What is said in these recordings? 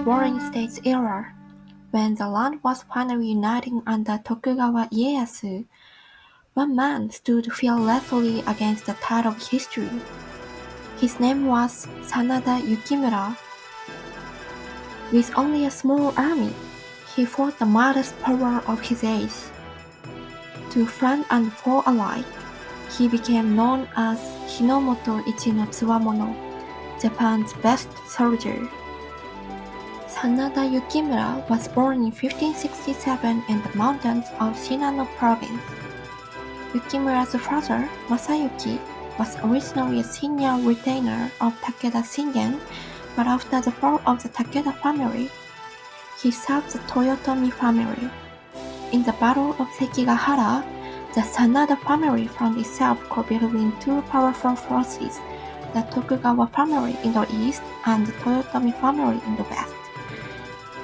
Warring States era, when the land was finally uniting under Tokugawa Ieyasu, one man stood fearlessly against the tide of history. His name was Sanada Yukimura. With only a small army, he fought the mightiest power of his age. To friend and foe alike, he became known as Hinomoto Ichi no Tsuwamono, Japan's best soldier. Sanada Yukimura was born in 1567 in the mountains of Shinano province. Yukimura's father, Masayuki, was originally a senior retainer of Takeda Shingen, but after the fall of the Takeda family, he served the Toyotomi family. In the Battle of Sekigahara, the Sanada family found itself caught between two powerful forces, the Tokugawa family in the east and the Toyotomi family in the west.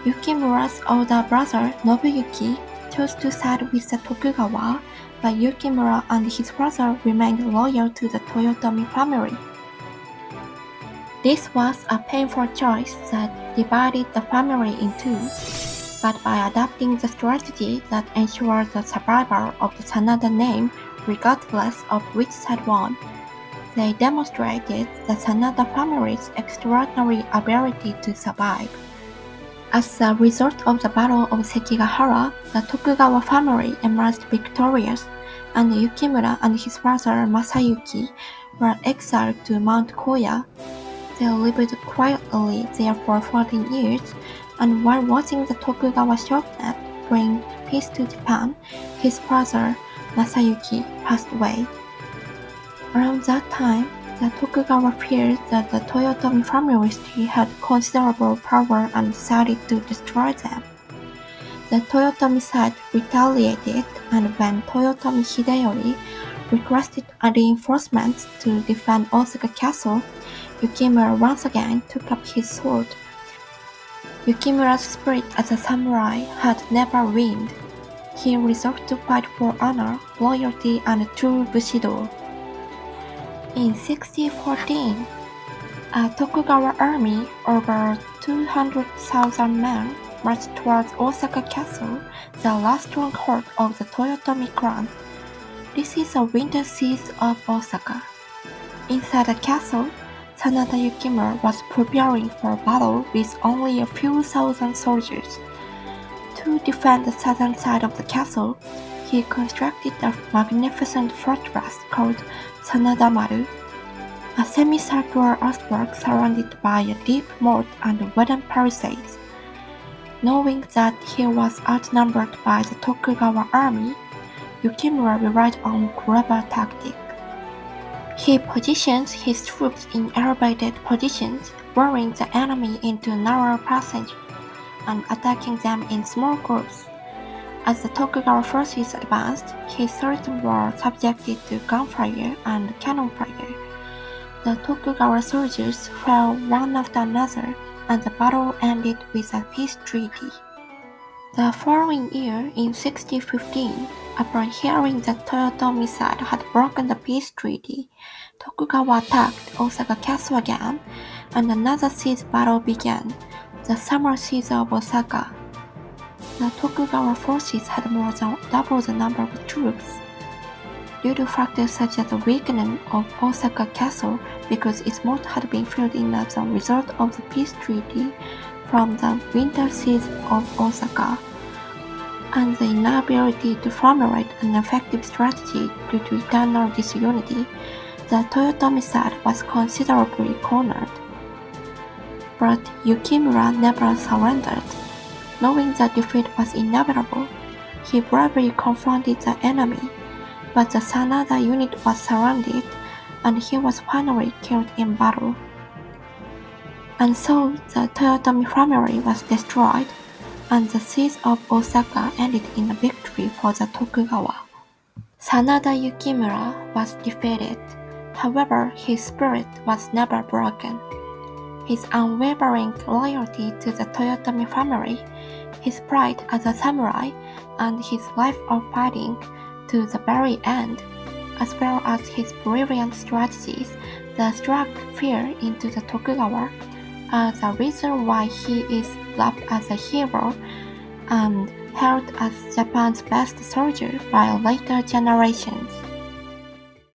Yukimura's older brother Nobuyuki chose to side with the Tokugawa, but Yukimura and his brother remained loyal to the Toyotomi family. This was a painful choice that divided the family in two, but by adopting the strategy that ensured the survival of the Sanada name regardless of which side won, they demonstrated the Sanada family's extraordinary ability to survive. As a result of the Battle of Sekigahara, the Tokugawa family emerged victorious, and Yukimura and his brother Masayuki were exiled to Mount Koya. They lived quietly there for 14 years, and while watching the Tokugawa shogunate bring peace to Japan, his brother Masayuki passed away. Around that time, the Tokugawa feared that the Toyotomi family still had considerable power and decided to destroy them. The Toyotomi side retaliated, and when Toyotomi Hideyori requested reinforcements to defend Osaka Castle, Yukimura once again took up his sword. Yukimura's spirit as a samurai had never waned. He resolved to fight for honor, loyalty, and true Bushido. In 1614, a Tokugawa army over 200,000 men marched towards Osaka Castle, the last stronghold of the Toyotomi clan. This is a winter siege of Osaka. Inside the castle, Sanada Yukimura was preparing for battle with only a few thousand soldiers. To defend the southern side of the castle, he constructed a magnificent fortress called Sanada Maru, a semicircular earthwork surrounded by a deep moat and wooden palisades. Knowing that he was outnumbered by the Tokugawa army, Yukimura relied on clever tactics. He positions his troops in elevated positions, luring the enemy into narrow passages and attacking them in small groups. As the Tokugawa forces advanced, his soldiers were subjected to gunfire and cannon fire. The Tokugawa soldiers fell one after another, and the battle ended with a peace treaty. The following year, in 1615, upon hearing that Toyotomi side had broken the peace treaty, Tokugawa attacked Osaka Castle again, and another siege battle began, the summer siege of Osaka. The Tokugawa forces had more than double the number of troops. Due to factors such as the weakening of Osaka Castle because its moat had been filled in as a result of the peace treaty from the winter siege of Osaka, and the inability to formulate an effective strategy due to internal disunity, the Toyotomi side was considerably cornered. But Yukimura never surrendered. Knowing that defeat was inevitable, he bravely confronted the enemy, but the Sanada unit was surrounded, and he was finally killed in battle. And so the Toyotomi family was destroyed, and the siege of Osaka ended in a victory for the Tokugawa. Sanada Yukimura was defeated. However, his spirit was never broken. His unwavering loyalty to the Toyotomi family, his pride as a samurai, and his life of fighting to the very end, as well as his brilliant strategies that struck fear into the Tokugawa, as a reason why he is loved as a hero and hailed as Japan's best soldier by later generations.